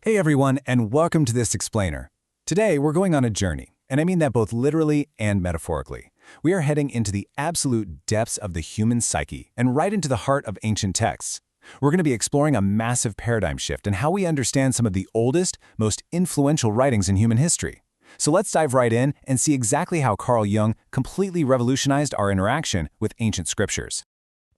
Hey everyone, and welcome to this explainer. Today we're going on a journey, and I mean that both literally and metaphorically. We are heading into the absolute depths of the human psyche and right into the heart of ancient texts. We're going to be exploring a massive paradigm shift and how we understand some of the oldest, most influential writings in human history. So let's dive right in and see exactly how Carl Jung completely revolutionized our interaction with ancient scriptures.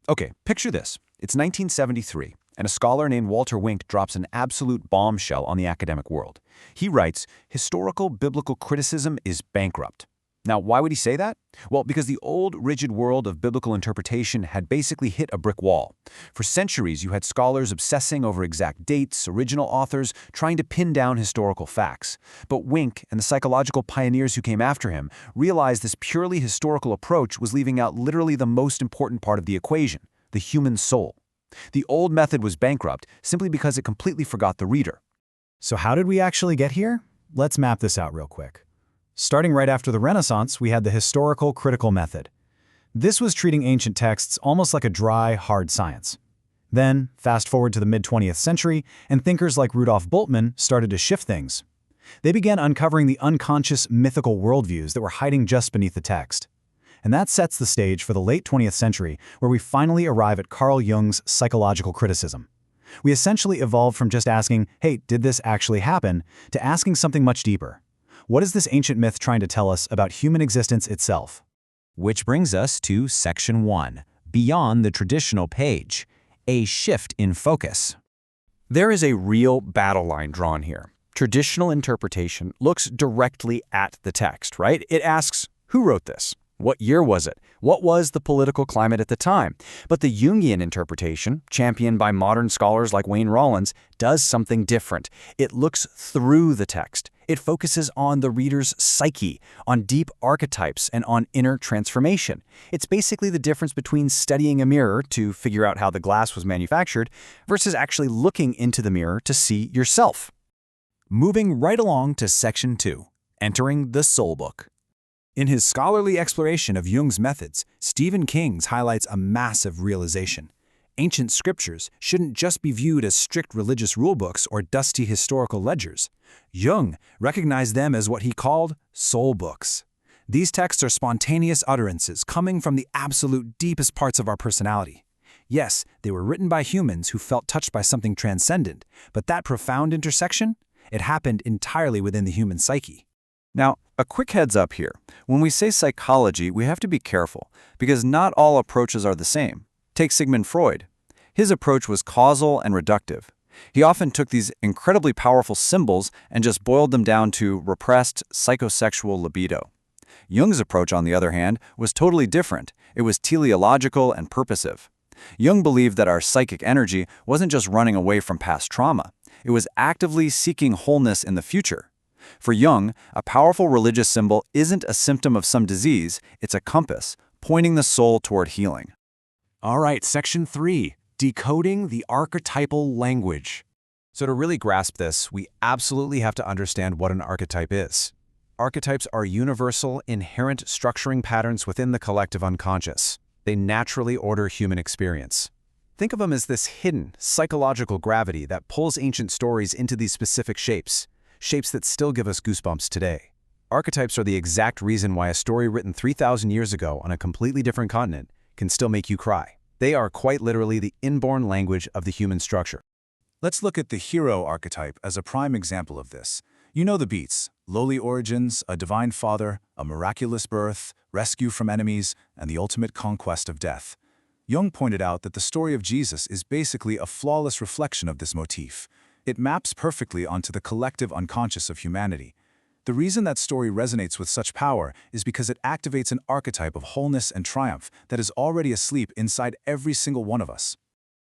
Okay, picture this. It's 1973, and a scholar named Walter Wink drops an absolute bombshell on the academic world. He writes, "Historical biblical criticism is bankrupt." Now, why would he say that? Well, because the old, rigid world of biblical interpretation had basically hit a brick wall. For centuries, you had scholars obsessing over exact dates, original authors, trying to pin down historical facts. But Wink and the psychological pioneers who came after him realized this purely historical approach was leaving out literally the most important part of the equation, the human soul. The old method was bankrupt simply because it completely forgot the reader. So how did we actually get here? Let's map this out real quick. Starting right after the Renaissance, we had the historical critical method. This was treating ancient texts almost like a dry, hard science. Then, fast forward to the mid-20th century, and thinkers like Rudolf Bultmann started to shift things. They began uncovering the unconscious, mythical worldviews that were hiding just beneath the text. And that sets the stage for the late 20th century, where we finally arrive at Carl Jung's psychological criticism. We essentially evolved from just asking, hey, did this actually happen, to asking something much deeper. What is this ancient myth trying to tell us about human existence itself? Which brings us to Section 1, Beyond the Traditional Page, a shift in focus. There is a real battle line drawn here. Traditional interpretation looks directly at the text, right? It asks, who wrote this? What year was it? What was the political climate at the time? But the Jungian interpretation, championed by modern scholars like Wayne Rollins, does something different. It looks through the text. It focuses on the reader's psyche, on deep archetypes, and on inner transformation. It's basically the difference between studying a mirror to figure out how the glass was manufactured versus actually looking into the mirror to see yourself. Moving right along to Section 2, Entering the Soul Book. In his scholarly exploration of Jung's methods, Stephen King highlights a massive realization. Ancient scriptures shouldn't just be viewed as strict religious rulebooks or dusty historical ledgers. Jung recognized them as what he called soul books. These texts are spontaneous utterances coming from the absolute deepest parts of our personality. Yes, they were written by humans who felt touched by something transcendent, but that profound intersection? It happened entirely within the human psyche. Now, a quick heads up here. When we say psychology, we have to be careful, because not all approaches are the same. Take Sigmund Freud. His approach was causal and reductive. He often took these incredibly powerful symbols and just boiled them down to repressed psychosexual libido. Jung's approach, on the other hand, was totally different. It was teleological and purposive. Jung believed that our psychic energy wasn't just running away from past trauma. It was actively seeking wholeness in the future. For Jung, a powerful religious symbol isn't a symptom of some disease, it's a compass, pointing the soul toward healing. All right, Section 3, Decoding the Archetypal Language. So to really grasp this, we absolutely have to understand what an archetype is. Archetypes are universal, inherent structuring patterns within the collective unconscious. They naturally order human experience. Think of them as this hidden, psychological gravity that pulls ancient stories into these specific shapes that still give us goosebumps today. Archetypes are the exact reason why a story written 3,000 years ago on a completely different continent can still make you cry. They are quite literally the inborn language of the human structure. Let's look at the hero archetype as a prime example of this. You know the beats: lowly origins, a divine father, a miraculous birth, rescue from enemies, and the ultimate conquest of death. Jung pointed out that the story of Jesus is basically a flawless reflection of this motif. It maps perfectly onto the collective unconscious of humanity. The reason that story resonates with such power is because it activates an archetype of wholeness and triumph that is already asleep inside every single one of us.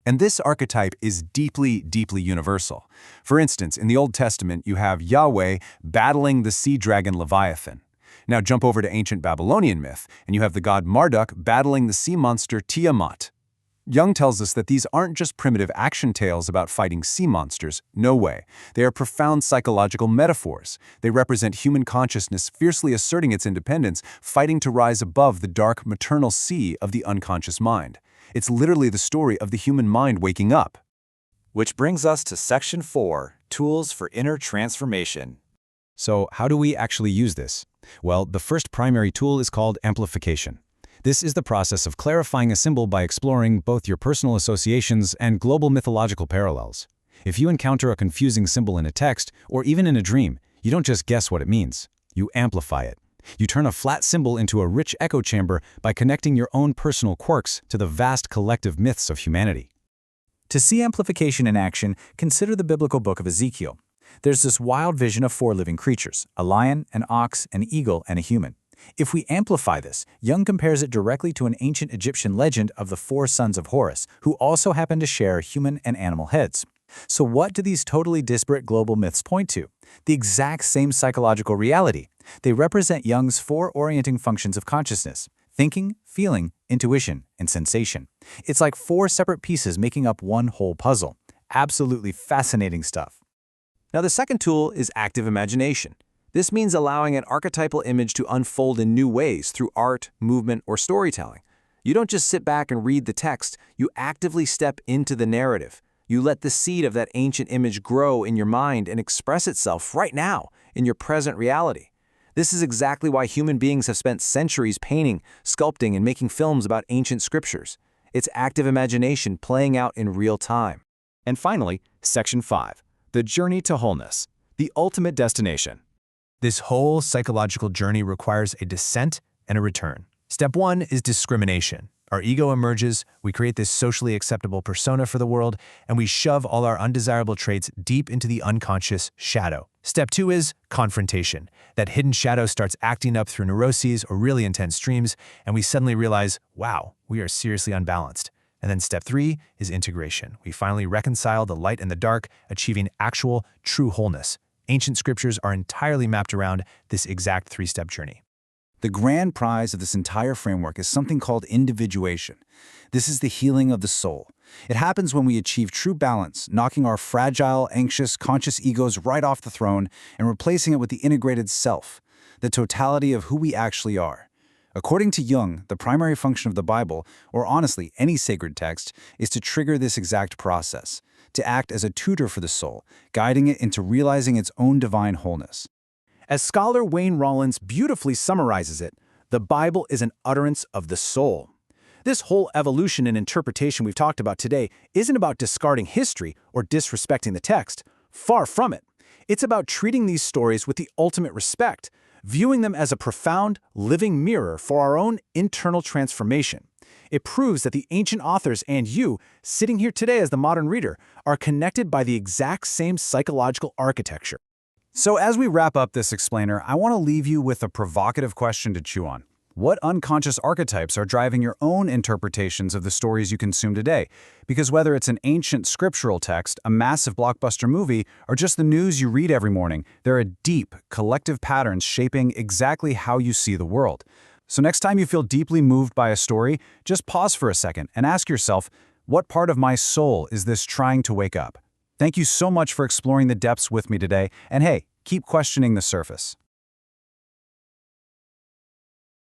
And this archetype is deeply, deeply universal. For instance, in the Old Testament, you have Yahweh battling the sea dragon Leviathan. Now jump over to ancient Babylonian myth, and you have the god Marduk battling the sea monster Tiamat. Jung tells us that these aren't just primitive action tales about fighting sea monsters. No way. They are profound psychological metaphors. They represent human consciousness fiercely asserting its independence, fighting to rise above the dark maternal sea of the unconscious mind. It's literally the story of the human mind waking up. Which brings us to Section 4, Tools for Inner Transformation. So how do we actually use this? Well, the first primary tool is called amplification. This is the process of clarifying a symbol by exploring both your personal associations and global mythological parallels. If you encounter a confusing symbol in a text, or even in a dream, you don't just guess what it means. You amplify it. You turn a flat symbol into a rich echo chamber by connecting your own personal quirks to the vast collective myths of humanity. To see amplification in action, consider the biblical book of Ezekiel. There's this wild vision of 4 living creatures, a lion, an ox, an eagle, and a human. If we amplify this, Jung compares it directly to an ancient Egyptian legend of the 4 sons of Horus, who also happen to share human and animal heads. So what do these totally disparate global myths point to? The exact same psychological reality. They represent Jung's 4 orienting functions of consciousness: thinking, feeling, intuition, and sensation. It's like 4 separate pieces making up one whole puzzle. Absolutely fascinating stuff. Now, the second tool is active imagination. This means allowing an archetypal image to unfold in new ways through art, movement, or storytelling. You don't just sit back and read the text, you actively step into the narrative. You let the seed of that ancient image grow in your mind and express itself right now, in your present reality. This is exactly why human beings have spent centuries painting, sculpting, and making films about ancient scriptures. It's active imagination playing out in real time. And finally, Section 5, the journey to wholeness, the ultimate destination. This whole psychological journey requires a descent and a return. Step 1 is discrimination. Our ego emerges, we create this socially acceptable persona for the world, and we shove all our undesirable traits deep into the unconscious shadow. Step 2 is confrontation. That hidden shadow starts acting up through neuroses or really intense dreams, and we suddenly realize, wow, we are seriously unbalanced. And then step 3 is integration. We finally reconcile the light and the dark, achieving actual, true wholeness. Ancient scriptures are entirely mapped around this exact 3-step journey. The grand prize of this entire framework is something called individuation. This is the healing of the soul. It happens when we achieve true balance, knocking our fragile, anxious, conscious egos right off the throne and replacing it with the integrated self, the totality of who we actually are. According to Jung, the primary function of the Bible, or honestly any sacred text, is to trigger this exact process, to act as a tutor for the soul, guiding it into realizing its own divine wholeness. As scholar Wayne Rollins beautifully summarizes it, the Bible is an utterance of the soul. This whole evolution and interpretation we've talked about today isn't about discarding history or disrespecting the text. Far from it. It's about treating these stories with the ultimate respect, viewing them as a profound, living mirror for our own internal transformation. It proves that the ancient authors and you, sitting here today as the modern reader, are connected by the exact same psychological architecture. So as we wrap up this explainer, I want to leave you with a provocative question to chew on. What unconscious archetypes are driving your own interpretations of the stories you consume today? Because whether it's an ancient scriptural text, a massive blockbuster movie, or just the news you read every morning, there are deep, collective patterns shaping exactly how you see the world. So next time you feel deeply moved by a story, just pause for a second and ask yourself, what part of my soul is this trying to wake up? Thank you so much for exploring the depths with me today, and hey, keep questioning the surface.